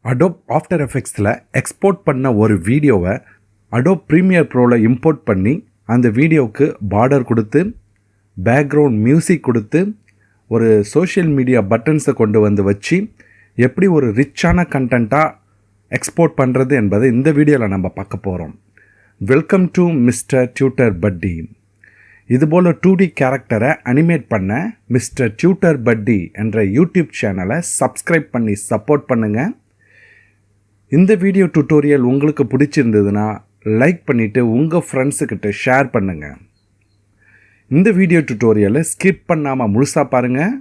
Adobe after எஃபெக்ட்ஸில் export பண்ண ஒரு வீடியோவை அடோப் ப்ரீமியர் ப்ரோவில் இம்போர்ட் பண்ணி அந்த வீடியோவுக்கு பார்டர் கொடுத்து பேக்ரவுண்ட் மியூசிக் கொடுத்து ஒரு சோஷியல் மீடியா பட்டன்ஸை கொண்டு வந்து வச்சு எப்படி ஒரு ரிச்சான கண்டென்ட்டாக எக்ஸ்போர்ட் பண்ணுறது என்பதை இந்த வீடியோவில் நம்ம பார்க்க போகிறோம். வெல்கம் டு மிஸ்டர் டியூட்டர் பட்டி. இதுபோல் 2D கேரக்டரை அனிமேட் பண்ண மிஸ்டர் டியூட்டர் பட்டி என்ற யூடியூப் சேனலை சப்ஸ்கிரைப் பண்ணி சப்போர்ட் பண்ணுங்கள். இந்த வீடியோ டியூட்டோரியல் உங்களுக்கு பிடிச்சிருந்ததுன்னா லைக் பண்ணிவிட்டு உங்கள் ஃப்ரெண்ட்ஸுக்கிட்ட ஷேர் பண்ணுங்கள். இந்த வீடியோ டியூட்டோரியலை ஸ்கிப் பண்ணாமல் முழுசாக பாருங்கள்.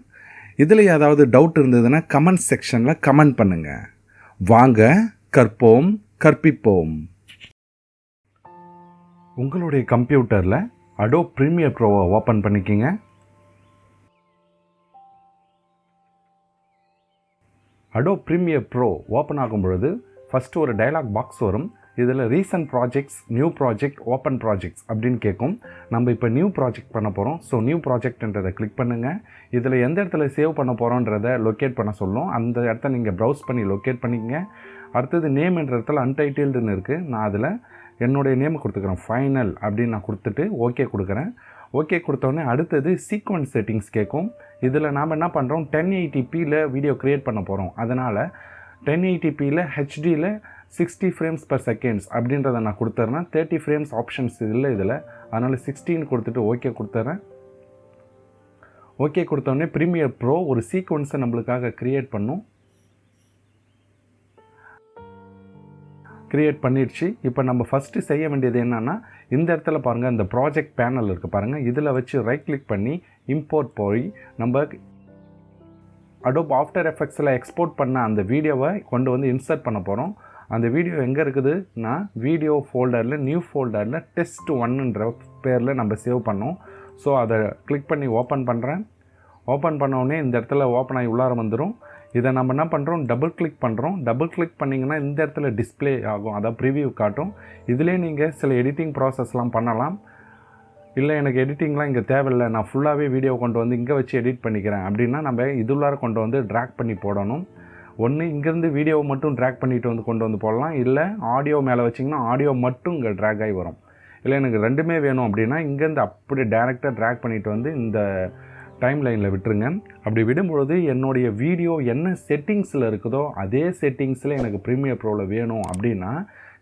இதில் ஏதாவது டவுட் இருந்ததுன்னா கமெண்ட் செக்ஷனில் கமெண்ட் பண்ணுங்கள். வாங்க கற்போம் கற்பிப்போம். உங்களுடைய கம்ப்யூட்டரில் அடோப் ப்ரீமியர் ப்ரோவை ஓப்பன் பண்ணிக்கிங்க. அடோப் ப்ரீமியர் ப்ரோ ஓப்பன் ஆகும் பொழுது ஃபஸ்ட்டு ஒரு டயலாக் பாக்ஸ் வரும். இதில் recent projects, new project, open projects அப்படின்னு கேட்கும். நம்ம இப்போ நியூ ப்ராஜெக்ட் பண்ண போகிறோம். ஸோ நியூ ப்ராஜெக்ட்ன்றதை கிளிக் பண்ணுங்கள். இதில் எந்த இடத்துல சேவ் பண்ண போகிறோன்றதை லொக்கேட் பண்ண சொல்லும். அந்த இடத்த நீங்கள் ப்ரௌஸ் பண்ணி லொக்கேட் பண்ணிக்கங்க. அடுத்தது நேம் என்ற இடத்துல அன்டைட்டில்டுன்னு இருக்குது. நான் அதில் என்னுடைய நேம் கொடுத்துக்கிறேன், ஃபைனல் அப்படின்னு நான் கொடுத்துட்டு ஓகே கொடுக்குறேன். ஓகே கொடுத்தோடனே அடுத்தது சீக்வன்ஸ் செட்டிங்ஸ் கேட்கும். இதில் நாம் என்ன பண்ணுறோம், 1080pயில் வீடியோ க்ரியேட் பண்ண போகிறோம். அதனால் 1080pயில் ஹெச்டியில் 60 frames per seconds அப்படின்றத நான் கொடுத்துட்றேன். 30 frames ஆப்ஷன்ஸ் இல்லை இதில், அதனால் 16 கொடுத்துட்டு ஓகே கொடுத்துட்றேன். ஓகே கொடுத்தோடனே ப்ரீமியர் ப்ரோ ஒரு சீக்வன்ஸை நம்மளுக்காக க்ரியேட் பண்ணும். க்ரியேட் பண்ணிடுச்சு. இப்போ நம்ம ஃபஸ்ட்டு செய்ய வேண்டியது என்னென்னா, இந்த இடத்துல பாருங்கள், இந்த ப்ராஜெக்ட் பேனல் இருக்குது பாருங்கள். இதில் வச்சு ரைட் கிளிக் பண்ணி இம்போர்ட் போய் நம்ம அடோப் ஆஃப்டர் எஃபெக்ட்ஸில் எக்ஸ்போர்ட் பண்ண அந்த வீடியோவை கொண்டு வந்து இன்சர்ட் பண்ண போகிறோம். அந்த வீடியோ எங்கே இருக்குதுன்னா, வீடியோ ஃபோல்டரில் நியூ ஃபோல்டரில் டெஸ்ட் 1ன்ற பேரில் நம்ம சேவ் பண்ணோம். ஸோ அதை கிளிக் பண்ணி ஓப்பன் பண்ணுறேன். ஓப்பன் பண்ணோடனே இந்த இடத்துல ஓப்பன் ஆகி உள்ளார வந்துடும். இதை நம்ம என்ன பண்ணுறோம், டபுள் கிளிக் பண்ணுறோம். டபுள் கிளிக் பண்ணிங்கன்னா இந்த இடத்துல டிஸ்பிளே ஆகும், அதாவது ப்ரிவியூ காட்டும். இதிலே நீங்கள் சில எடிட்டிங் ப்ராசஸ்லாம் பண்ணலாம். இல்லை எனக்கு எடிட்டிங்லாம் இங்கே தேவையில்லை, நான் ஃபுல்லாகவே வீடியோ கொண்டு வந்து இங்கே வச்சு எடிட் பண்ணிக்கிறேன் அப்படின்னா நம்ம இதுள்ளார கொண்டு வந்து ட்ராக் பண்ணி போடணும். ஒன்று இங்கேருந்து வீடியோவை மட்டும் ட்ராக் பண்ணிவிட்டு வந்து கொண்டு வந்து போடலாம். இல்லை ஆடியோ மேலே வச்சிங்கன்னா ஆடியோ மட்டும் இங்கே ட்ராக் ஆகி வரும். இல்லை எனக்கு ரெண்டுமே வேணும் அப்படின்னா இங்கேருந்து அப்படியே டேரெக்டாக ட்ராக் பண்ணிவிட்டு வந்து இந்த டைம் லைனில் விட்டுருங்க. அப்படி விடும்பொழுது என்னுடைய வீடியோ என்ன செட்டிங்ஸில் இருக்குதோ அதே செட்டிங்ஸில் எனக்கு ப்ரீமியர் ப்ரோவில் வேணும் அப்படின்னா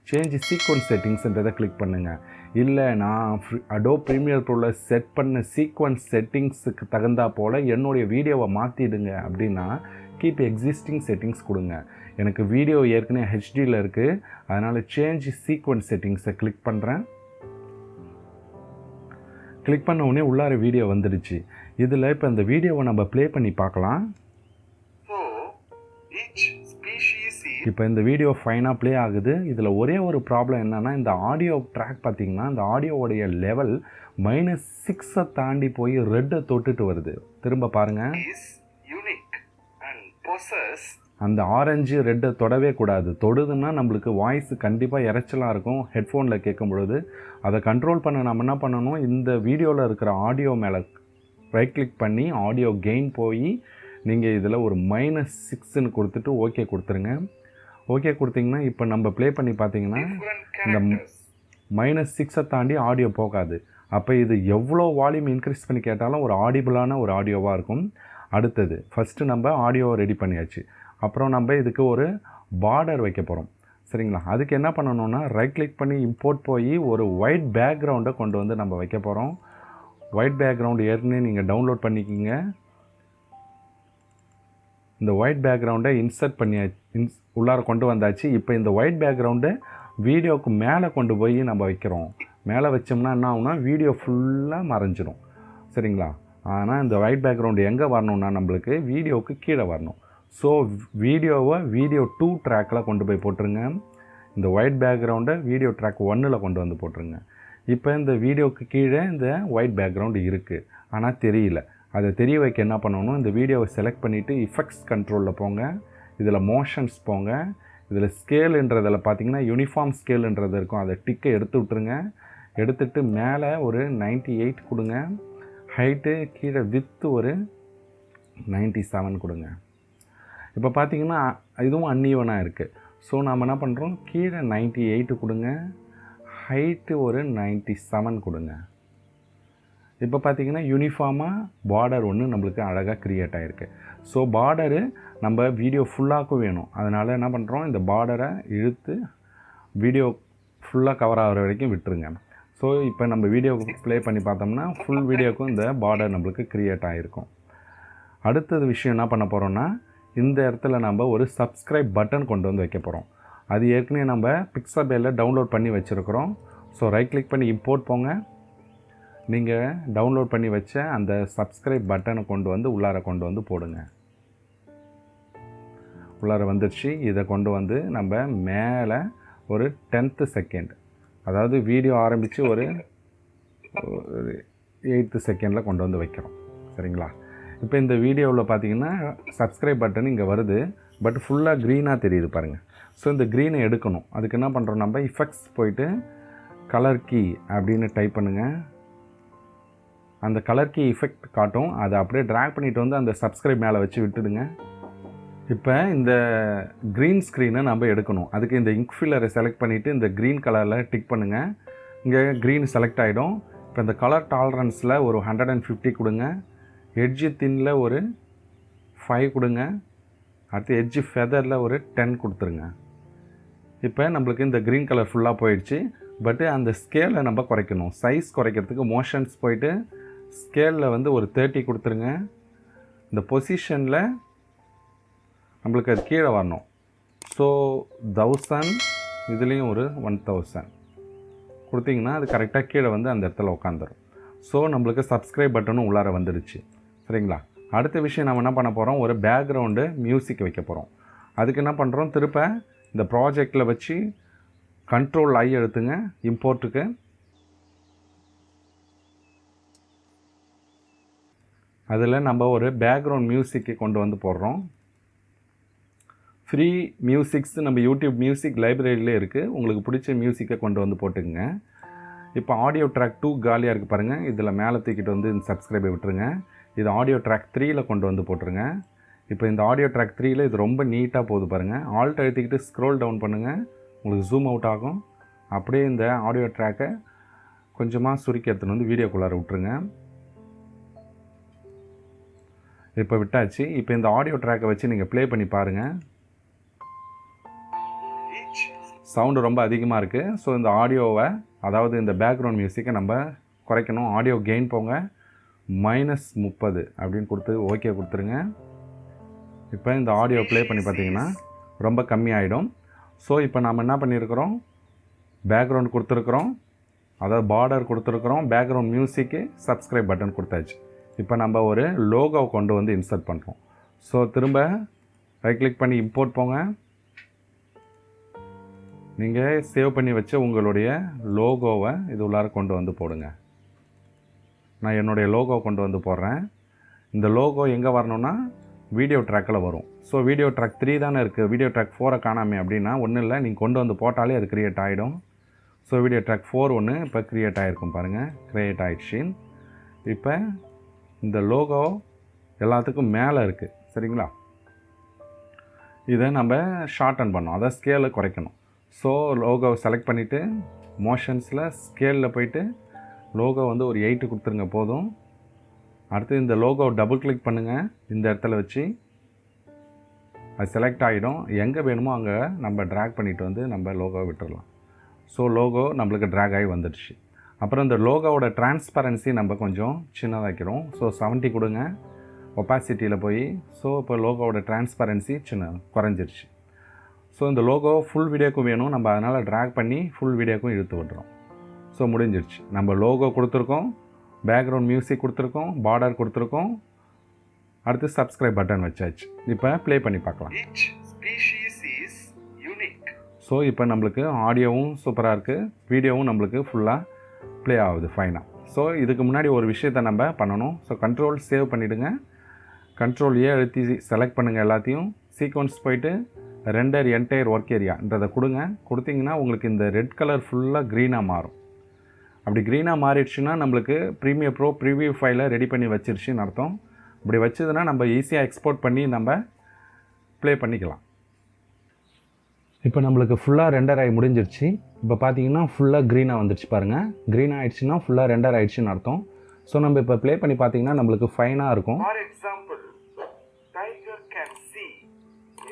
சேஞ்ச் சீக்வன்ஸ் செட்டிங்ஸ்ன்றதை கிளிக் பண்ணுங்கள். இல்லை நான் அடோப் ப்ரீமியர் ப்ரோவில் செட் பண்ண சீக்வன்ஸ் செட்டிங்ஸுக்கு தகுந்தா போல் என்னுடைய வீடியோவை மாற்றிடுங்க அப்படின்னா கீப் எக்ஸிஸ்டிங் செட்டிங்ஸ் கொடுங்க. எனக்கு வீடியோ ஏற்கனவே ஹெச்டியில் இருக்குது, அதனால் சேஞ்ச் சீக்வன்ஸ் செட்டிங்ஸை கிளிக் பண்ணுறேன். கிளிக் பண்ண உடனே உள்ளார வீடியோ வந்துடுச்சு. இதில் இப்போ இந்த வீடியோவை நம்ம ப்ளே பண்ணி பார்க்கலாம். இப்போ இந்த வீடியோ ஃபைனாக ப்ளே ஆகுது. இதில் ஒரே ஒரு ப்ராப்ளம் என்னென்னா, இந்த ஆடியோ ட்ராக் பார்த்திங்கன்னா இந்த ஆடியோவுடைய லெவல் -6 தாண்டி போய் ரெட்டை தொட்டுட்டு வருது. திரும்ப பாருங்கள், அந்த ஆரஞ்சு ரெட்டை தொடவே கூடாது. தொடுதுன்னா நம்மளுக்கு வாய்ஸ் கண்டிப்பாக இறைச்சலாக இருக்கும் ஹெட்ஃபோனில் கேட்கும் பொழுது. அதை கண்ட்ரோல் பண்ண நம்ம என்ன பண்ணணும், இந்த வீடியோவில் இருக்கிற ஆடியோ மேலே ரைட் கிளிக் பண்ணி ஆடியோ கெயின் போய் நீங்கள் இதில் ஒரு -6ன்னு கொடுத்துட்டு ஓகே கொடுத்துருங்க. ஓகே கொடுத்தீங்கன்னா இப்போ நம்ம ப்ளே பண்ணி பார்த்தீங்கன்னா இந்த -6 தாண்டி ஆடியோ போகாது. அப்போ இது எவ்வளோ வால்யூம் இன்க்ரீஸ் பண்ணி கேட்டாலும் ஒரு ஆடிபிளான ஒரு ஆடியோவாக இருக்கும். அடுத்தது ஃபஸ்ட்டு நம்ம ஆடியோவை ரெடி பண்ணியாச்சு. அப்புறம் நம்ம இதுக்கு ஒரு பார்டர் வைக்க போகிறோம், சரிங்களா? அதுக்கு என்ன பண்ணணும்னா ரைட் கிளிக் பண்ணி இம்போர்ட் போய் ஒரு ஒயிட் பேக்ரவுண்டை கொண்டு வந்து நம்ம வைக்க போகிறோம். ஒயிட் பேக்ரவுண்டு ஏற்கனவே நீங்கள் டவுன்லோட் பண்ணிக்கிங்க. இந்த ஒயிட் பேக்ரவுண்டை இன்சர்ட் பண்ணி உள்ளார கொண்டு வந்தாச்சு. இப்போ இந்த ஒயிட் பேக்ரவுண்டை வீடியோவுக்கு மேலே கொண்டு போய் நம்ம வைக்கிறோம். மேலே வச்சோம்னா என்ன ஆகுனா வீடியோ ஃபுல்லாக மறைஞ்சிடும், சரிங்களா? ஆனால் இந்த ஒயிட் பேக்ரவுண்டு எங்கே வரணும்னா நம்மளுக்கு வீடியோவுக்கு கீழே வரணும். ஸோ வீடியோவை வீடியோ 2 ட்ராக்கில் கொண்டு போய் போட்டுருங்க. இந்த ஒயிட் பேக்ரவுண்டை வீடியோ ட்ராக் 1ல் கொண்டு வந்து போட்டுருங்க. இப்போ இந்த வீடியோவுக்கு கீழே இந்த ஒயிட் பேக்ரவுண்டு இருக்குது, ஆனால் தெரியல. அதை தெரிய வைக்க என்ன பண்ணணும், இந்த வீடியோவை செலக்ட் பண்ணிவிட்டு இஃபெக்ட்ஸ் கண்ட்ரோலில் போங்க. இதில் மோஷன்ஸ் போங்க. இதில் ஸ்கேலுன்றதில் பார்த்தீங்கன்னா யூனிஃபார்ம் ஸ்கேலுன்றது இருக்கும், அதை டிக்கை எடுத்து விட்டுருங்க. எடுத்துகிட்டு மேலே ஒரு 98 கொடுங்க. ஹைட்டு கீழே வித்து ஒரு 97 கொடுங்க. இப்போ பார்த்தீங்கன்னா இதுவும் அன்ஈவனாக இருக்குது. ஸோ நாம் என்ன பண்ணுறோம், கீழே 98 கொடுங்க, ஹைட்டு ஒரு 97 கொடுங்க. இப்போ பார்த்திங்கன்னா யூனிஃபார்மாக பார்டர் ஒன்று நம்மளுக்கு அழகாக க்ரியேட் ஆகிருக்கு. ஸோ பார்டரு நம்ம வீடியோ ஃபுல்லாக்கும் வேணும். அதனால் என்ன பண்ணுறோம், இந்த பார்டரை இழுத்து வீடியோ ஃபுல்லாக கவர் ஆகிற வரைக்கும் விட்டுருங்க. ஸோ இப்போ நம்ம வீடியோ ப்ளே பண்ணி பார்த்தோம்னா ஃபுல் வீடியோக்கும் இந்த பார்டர் நம்மளுக்கு க்ரியேட் ஆகிருக்கும். அடுத்தது விஷயம் என்ன பண்ண போகிறோன்னா, இந்த இடத்துல நம்ம ஒரு சப்ஸ்கிரைப் பட்டன் கொண்டு வந்து வைக்க போகிறோம். அது ஏற்கனவே நம்ம பிக்சபேலில் டவுன்லோட் பண்ணி வச்சுருக்கிறோம். ஸோ ரைட் கிளிக் பண்ணி இம்போர்ட் போங்க. நீங்கள் டவுன்லோட் பண்ணி வச்ச அந்த சப்ஸ்கிரைப் பட்டனை கொண்டு வந்து உள்ளார கொண்டு வந்து போடுங்க. உள்ளார வந்துடுச்சு. இதை கொண்டு வந்து நம்ம மேலே ஒரு 10th செகண்ட், அதாவது வீடியோ ஆரம்பித்து ஒரு 8th செகண்டில் கொண்டு வந்து வைக்கிறோம். சரிங்களா? இப்போ இந்த வீடியோவில் பார்த்தீங்கன்னா சப்ஸ்கிரைப் பட்டன் இங்கே வருது, பட் ஃபுல்லாக க்ரீனாக தெரியுது பாருங்கள். ஸோ இந்த க்ரீனை எடுக்கணும். அதுக்கு என்ன பண்ணுறோம், நம்ம இஃபெக்ட்ஸ் போயிட்டு கலர் கீ அப்படின்னு டைப் பண்ணுங்கள். அந்த கலர் கீ இஃபெக்ட் காட்டும். அதை அப்படியே ட்ராக் பண்ணிவிட்டு வந்து அந்த சப்ஸ்கிரைப் மேலே வச்சு விட்டுடுங்க. இப்போ இந்த க்ரீன் ஸ்க்ரீனை நம்ம எடுக்கணும். அதுக்கு இந்த இங்க் ஃபில்லரை செலக்ட் பண்ணிவிட்டு இந்த க்ரீன் கலரில் டிக் பண்ணுங்கள். இங்கே க்ரீன் செலக்ட் ஆகிடும். இப்போ இந்த கலர் டாலரன்ஸில் ஒரு 150 கொடுங்க. எட்ஜு தின்னில் ஒரு 5 கொடுங்க. அடுத்து எட்ஜு ஃபெதரில் ஒரு 10 கொடுத்துருங்க. இப்போ நம்மளுக்கு இந்த க்ரீன் கலர் ஃபுல்லாக போயிடுச்சு. பட்டு அந்த ஸ்கேலை நம்ம குறைக்கணும். சைஸ் குறைக்கிறதுக்கு மோஷன்ஸ் போயிட்டு ஸ்கேலில் வந்து ஒரு 30 கொடுத்துருங்க. இந்த பொசிஷனில் நம்மளுக்கு அது கீழே வரணும். ஸோ 1000, இதுலேயும் ஒரு 1000 கொடுத்திங்கன்னா அது கரெக்டாக கீழே வந்து அந்த இடத்துல உட்காந்துரும். ஸோ நம்மளுக்கு சப்ஸ்கிரைப் பட்டனும் உள்ளார வந்துடுச்சு. சரிங்களா? அடுத்த விஷயம் நம்ம என்ன பண்ண போகிறோம், ஒரு பேக்ரவுண்டு மியூசிக் வைக்க போகிறோம். அதுக்கு என்ன பண்ணுறோம், திருப்ப இந்த ப்ராஜெக்டில் வச்சு Ctrl I எடுத்துங்க இம்போர்ட்டுக்கு. அதில் நம்ம ஒரு பேக்ரவுண்ட் மியூசிக்கு கொண்டு வந்து போடுறோம். ஃப்ரீ மியூசிக்ஸ் நம்ம யூடியூப் மியூசிக் லைப்ரரியிலே இருக்குது. உங்களுக்கு பிடிச்ச மியூசிக்கை கொண்டு வந்து போட்டுக்குங்க. இப்போ ஆடியோ ட்ராக் 2 காலியாக இருக்குது பாருங்கள். இதில் மேலே தூக்கிட்டு வந்து இந்த சப்ஸ்கிரைபை விட்டுருங்க. இது ஆடியோ ட்ராக் 3ல் கொண்டு வந்து போட்டுருங்க. இப்போ இந்த ஆடியோ ட்ராக் 3ல் இது ரொம்ப நீட்டாக போகுது பாருங்கள். ஆல்ட் அழுத்திக்கிட்டு ஸ்க்ரோல் டவுன் பண்ணுங்கள், உங்களுக்கு ஜூம் அவுட் ஆகும். அப்படியே இந்த ஆடியோ ட்ராக்கை கொஞ்சமாக சுருக்கி எடுத்துன்னு வந்து வீடியோக்குள்ளார விட்டுருங்க. இப்போ விட்டாச்சு. இப்போ இந்த ஆடியோ ட்ராக்கை வச்சு நீங்கள் ப்ளே பண்ணி பாருங்கள். சவுண்டு ரொம்ப அதிகமாக இருக்குது. ஸோ இந்த ஆடியோவை, அதாவது இந்த பேக்ரவுண்ட் மியூசிக்கை நம்ம குறைக்கணும். ஆடியோ கெயின் போங்க, -30 அப்படின்னு கொடுத்து ஓகே கொடுத்துருங்க. இப்போ இந்த ஆடியோ ப்ளே பண்ணி பார்த்தீங்கன்னா ரொம்ப கம்மியாயிடும். ஸோ இப்போ நம்ம என்ன பண்ணியிருக்கிறோம், பேக்ரவுண்ட் கொடுத்துருக்குறோம், அதாவது பார்டர் கொடுத்துருக்குறோம், பேக்ரவுண்ட் மியூசிக்கு, சப்ஸ்கிரைப் பட்டன் கொடுத்தாச்சு. இப்போ நம்ம ஒரு லோகோவை கொண்டு வந்து இன்சர்ட் பண்ணுறோம். ஸோ திரும்ப ரைட் கிளிக் பண்ணி இம்போர்ட் போங்க. நீங்கள் சேவ் பண்ணி வச்ச உங்களுடைய லோகோவை இது உள்ளார கொண்டு வந்து போடுங்க. நான் என்னுடைய லோகோவை கொண்டு வந்து போடுறேன். இந்த லோகோ எங்கே வரணும்னா வீடியோ ட்ராக்கில் வரும். ஸோ வீடியோ ட்ராக் 3 தானே இருக்குது, வீடியோ ட்ராக் 4 காணாமே அப்படின்னா ஒன்றும் இல்லை, நீங்கள் கொண்டு வந்து போட்டாலே அது க்ரியேட் ஆகிடும். ஸோ வீடியோ ட்ராக் 4 ஒன்று இப்போ க்ரியேட் ஆகிருக்கும் பாருங்கள், க்ரியேட் ஆகிடுச்சு. இப்போ இந்த லோகோ எல்லாத்துக்கும் மேலே இருக்குது. சரிங்களா? இதை நம்ம ஷார்டன் பண்ணோம், அதை ஸ்கேலை குறைக்கணும். ஸோ லோகோவை செலக்ட் பண்ணிவிட்டு மோஷன்ஸில் ஸ்கேலில் போயிட்டு லோகோ வந்து ஒரு 8 கொடுத்துருங்க போதும். அடுத்து இந்த லோகோவை டபுள் கிளிக் பண்ணுங்கள். இந்த இடத்துல வச்சு அது செலக்ட் ஆகிடும். எங்கே வேணுமோ அங்கே நம்ம ட்ராக் பண்ணிவிட்டு வந்து நம்ம லோகோவை விட்டுடலாம். ஸோ லோகோ நம்மளுக்கு ட்ராக் ஆகி வந்துடுச்சு. அப்புறம் இந்த லோகோவோட டிரான்ஸ்பரன்சி நம்ம கொஞ்சம் சின்னதாக்கிறோம். ஸோ 70 கொடுங்க ஒப்பாசிட்டியில் போய். ஸோ இப்போ லோகோவோட டிரான்ஸ்பரன்சி குறைஞ்சிருச்சு. ஸோ இந்த லோகோ ஃபுல் வீடியோக்கும் வேணும், நம்ம அதனால் ட்ராக் பண்ணி ஃபுல் வீடியோக்கும் இழுத்து விட்டுறோம். ஸோ முடிஞ்சிருச்சு. நம்ம லோகோ கொடுத்துருக்கோம், பேக்ரவுண்ட் மியூசிக் கொடுத்துருக்கோம், பார்டர் கொடுத்துருக்கோம், அடுத்து சப்ஸ்கிரைப் பட்டன் வச்சாச்சு. இப்போ ப்ளே பண்ணி பார்க்கலாம். ஸோ இப்போ நம்மளுக்கு ஆடியோவும் சூப்பராக இருக்குது, வீடியோவும் நம்மளுக்கு ஃபுல்லாக ப்ளே ஆகுது ஃபைனாக. ஸோ இதுக்கு முன்னாடி ஒரு விஷயத்தை நம்ம பண்ணணும். ஸோ கண்ட்ரோல் சேவ் பண்ணிவிடுங்க, Ctrl A அழுத்தி செலக்ட் பண்ணுங்கள் எல்லாத்தையும். சீக்வன்ஸ் போயிட்டு ரெண்டர் என்டையர் ஒர்க் ஏரியான்றதை கொடுங்க. கொடுத்தீங்கன்னா உங்களுக்கு இந்த ரெட் கலர் ஃபுல்லாக க்ரீனாக மாறும். அப்படி க்ரீனாக மாறிடுச்சுன்னா நம்மளுக்கு ப்ரீமியர் ப்ரோ ப்ரிவியூ ஃபைலை ரெடி பண்ணி வச்சிருச்சுன்னு அர்த்தம். இப்படி வச்சதுன்னா நம்ம ஈஸியாக எக்ஸ்போர்ட் பண்ணி நம்ம ப்ளே பண்ணிக்கலாம். இப்போ நம்மளுக்கு ஃபுல்லாக ரெண்டர் ஆகி முடிஞ்சிருச்சு. இப்போ பார்த்தீங்கன்னா ஃபுல்லாக க்ரீனாக வந்துடுச்சு பாருங்கள். க்ரீனாக ஆகிடுச்சுன்னா ஃபுல்லாக ரெண்டர் ஆகிடுச்சுன்னு அர்த்தம். ஸோ நம்ம இப்போ ப்ளே பண்ணி பார்த்தீங்கன்னா நம்மளுக்கு ஃபைனாக இருக்கும். For example, tiger can see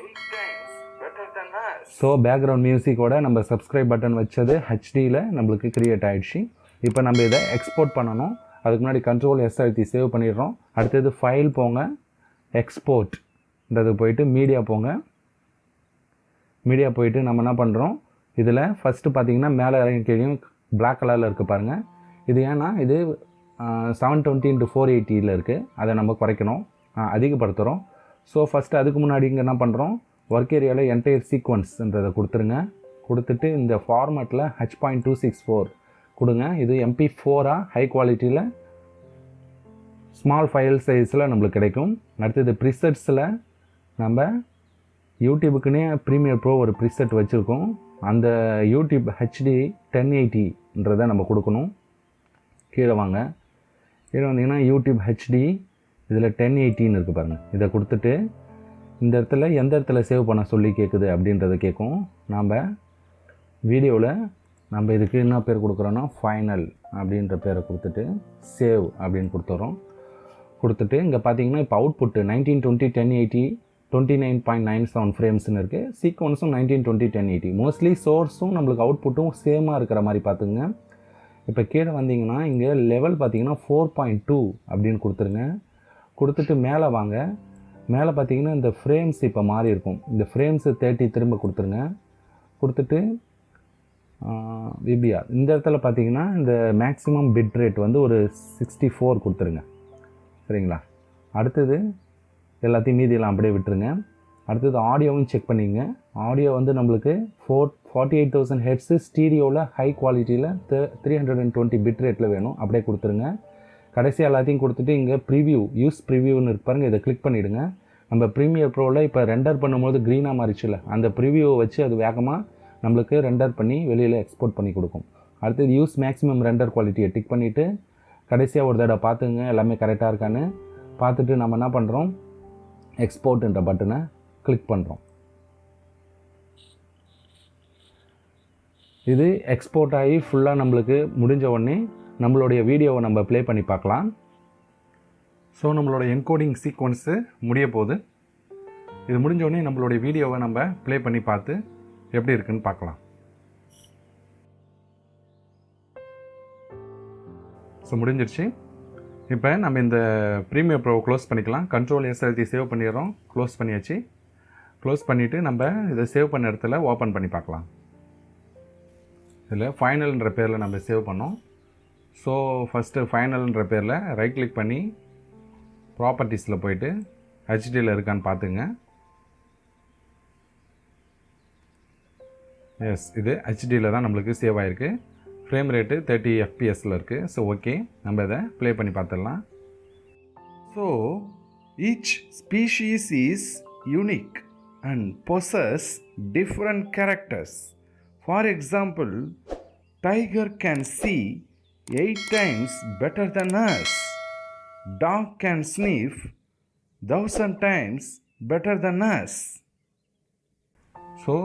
8 times better than us. So background மியூசிக்கோட நம்ம சப்ஸ்கிரைப் பட்டன் வச்சது ஹெச்டியில் நம்மளுக்கு க்ரியேட் ஆகிடுச்சு. இப்போ நம்ம இதை எக்ஸ்போர்ட் பண்ணணும். அதுக்கு முன்னாடி Ctrl S அழுத்தி சேவ் பண்ணிடுறோம். அடுத்தது ஃபைல் போங்க, எக்ஸ்போர்ட்ன்றது போயிட்டு மீடியா போங்க. மீடியா போயிட்டு நம்ம என்ன பண்ணுறோம், இதில் ஃபஸ்ட்டு பார்த்தீங்கன்னா மேலே கீழே பிளாக் கலரில் இருக்குது பாருங்கள். இது ஏன்னா இது 720x480 இருக்குது. அதை நம்ம குறைக்கணும், அதிகப்படுத்துகிறோம். ஸோ ஃபஸ்ட்டு அதுக்கு முன்னாடி இங்கே என்ன பண்ணுறோம், ஒர்க் ஏரியாவில் என்டையர் சீக்வன்ஸ்ன்றதை கொடுத்துருங்க. கொடுத்துட்டு இந்த ஃபார்மேட்டில் H.264 கொடுங்க. இது MP4 ஹை குவாலிட்டியில் ஸ்மால் ஃபைல் சைஸில் நம்மளுக்கு கிடைக்கும். அடுத்தது ப்ரிசெட்ஸில் நம்ம யூடியூபுக்குன்னே ப்ரீமியர் ப்ரோ ஒரு ப்ரிசெட் வச்சுருக்கோம். அந்த யூடியூப் HD 1080ன்றதை நம்ம கொடுக்கணும். கீழே வாங்க, கீழே வந்தீங்கன்னா யூடியூப் HD இதில் 1080ன்னு இருக்குது பாருங்கள். இதை கொடுத்துட்டு இந்த இடத்துல எந்த இடத்துல சேவ் பண்ண சொல்லி கேட்குது அப்படின்றத கேட்கும். நாம் வீடியோவில் நம்ம இதுக்கு என்ன பேர் கொடுக்குறோன்னா ஃபைனல் அப்படின்ற பேரை கொடுத்துட்டு சேவ் அப்படின்னு கொடுத்துட்றோம். கொடுத்துட்டு இங்கே பார்த்தீங்கன்னா இப்போ அவுட்புட்டு 1920 1080 29.97 ஃப்ரேம்ஸ்னு இருக்குது. சீக்வன்ஸும் 1920 1080. மோஸ்ட்லி சோர்ஸும் நம்மளுக்கு அவுட்புட்டும் சேமாக இருக்கிற மாதிரி பார்த்துங்க. இப்போ கீழே வந்தீங்கன்னா இங்கே லெவல் பார்த்தீங்கன்னா 4.2 அப்படின்னு கொடுத்துருங்க. கொடுத்துட்டு மேலே வாங்க. மேலே பார்த்தீங்கன்னா இந்த ஃப்ரேம்ஸ் இப்போ மாறி இருக்கும். இந்த ஃப்ரேம்ஸு 30 திரும்ப கொடுத்துருங்க. கொடுத்துட்டு விபிஆர் இந்த இடத்துல பார்த்தீங்கன்னா இந்த மேக்ஸிமம் பிட் ரேட் வந்து ஒரு 64 கொடுத்துருங்க. சரிங்களா? அடுத்தது எல்லாத்தையும் மீதியெல்லாம் அப்படியே விட்டுருங்க. அடுத்தது ஆடியோவும் செக் பண்ணிங்க. ஆடியோ வந்து நம்மளுக்கு 48,000 ஹெர்ட்ஸு ஸ்டீரியோவில் ஹை குவாலிட்டியில் 320 பிட் ரேட்டில் வேணும். அப்படியே கொடுத்துருங்க. கடைசி எல்லாத்தையும் கொடுத்துட்டு இங்கே ப்ரிவியூ யூஸ் ப்ரிவியூன்னு இருக்கு பாருங்கள், இதை கிளிக் பண்ணிவிடுங்க. நம்ம ப்ரீமியர் ப்ரோவில் இப்போ ரெண்டர் பண்ணும்போது க்ரீனாக மாறிச்சுல, அந்த ப்ரிவியூவை வச்சு அது வேகமாக நம்மளுக்கு ரெண்டர் பண்ணி வெளியில் எக்ஸ்போர்ட் பண்ணி கொடுக்கும். அடுத்தது யூஸ் மேக்ஸிமம் ரெண்டர் குவாலிட்டியை டிக் பண்ணிவிட்டு கடைசியாக ஒரு தடவை பார்த்துங்க எல்லாமே கரெக்டாக இருக்கான்னு பார்த்துட்டு நம்ம என்ன பண்ணுறோம், எக்ஸ்போர்ட்ன்ற பட்டனை கிளிக் பண்ணுறோம். இது எக்ஸ்போர்ட் ஆகி ஃபுல்லாக நம்மளுக்கு முடிஞ்ச உடனே நம்மளுடைய வீடியோவை நம்ம ப்ளே பண்ணி பார்க்கலாம். ஸோ நம்மளோட என்கோடிங் சீக்வன்ஸு முடிய போகுது. இது முடிஞ்ச உடனே நம்மளுடைய வீடியோவை நம்ம ப்ளே பண்ணி பார்த்து எப்படி இருக்குன்னு பார்க்கலாம். ஸோ முடிஞ்சிருச்சு. இப்போ நம்ம இந்த ப்ரீமியர் ப்ரோவை க்ளோஸ் பண்ணிக்கலாம். Ctrl S அழுத்தி சேவ் பண்ணிடுறோம். க்ளோஸ் பண்ணியாச்சு. க்ளோஸ் பண்ணிவிட்டு நம்ம இதை சேவ் பண்ண இடத்துல ஓப்பன் பண்ணி பார்க்கலாம். இதில் ஃபைனல்ன்ற பேரில் நம்ம சேவ் பண்ணோம். ஸோ ஃபஸ்ட்டு ஃபைனல்ன்ற பேரில் ரைட் கிளிக் பண்ணி ப்ராப்பர்ட்டிஸில் போயிட்டு ஹெச்டியில் இருக்கான்னு பார்த்துங்க. எஸ், இது ஹெச்டியில் தான் நம்மளுக்கு சேவ் ஆகிருக்கு. ஃப்ரேம் ரேட்டு 30 fps இருக்குது. ஸோ ஓகே, நம்ம இதை ப்ளே பண்ணி பார்த்துடலாம். So, each species is unique and possess different characters. For example, tiger can see 8 times better than us. Dog can sniff 1,000 times better than us. So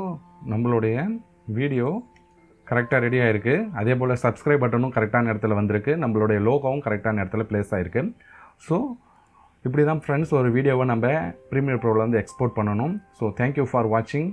நம்மளுடைய video கரெக்டாக ready ஆகிருக்கு. அதே போல் subscribe பட்டனும் கரெக்டான இடத்துல வந்திருக்கு. நம்மளுடைய லோகோவும் கரெக்டான இடத்துல ப்ளேஸ் ஆகிருக்கு. ஸோ இப்படி தான் ஃப்ரெண்ட்ஸ் ஒரு வீடியோவை நம்ம ப்ரீமியர் ப்ரோவில் வந்து எக்ஸ்போர்ட் பண்ணணும். ஸோ தேங்க்யூ ஃபார் வாட்சிங்.